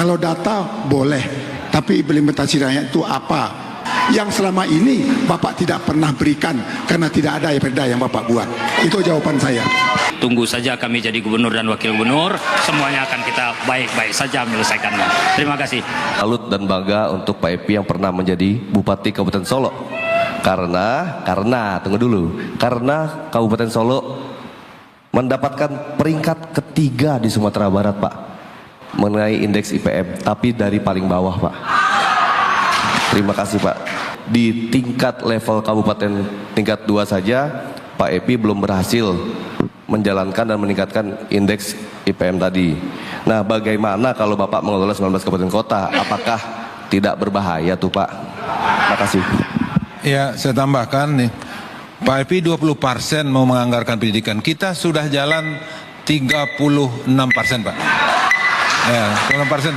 Kalau data boleh, tapi implementasinya itu apa? Yang selama ini Bapak tidak pernah berikan karena tidak ada perda yang Bapak buat. Itu jawaban saya. Tunggu saja kami jadi gubernur dan wakil gubernur, semuanya akan kita baik-baik saja menyelesaikannya. Terima kasih. Salut dan bangga untuk Pak Epi yang pernah menjadi Bupati Kabupaten Solo. Karena Kabupaten Solo mendapatkan peringkat ketiga di Sumatera Barat, Pak, mengenai indeks IPM, tapi dari paling bawah, Pak. Terima kasih, Pak. Di tingkat level kabupaten tingkat 2 saja, Pak Epi belum berhasil menjalankan dan meningkatkan indeks IPM tadi. Nah, bagaimana kalau Bapak mengelola 19 kabupaten kota? Apakah tidak berbahaya tuh, Pak? Terima kasih. Ya, saya tambahkan nih. Pak Epi 20% mau menganggarkan pendidikan. Kita sudah jalan 36%, Pak. Ya, 36%.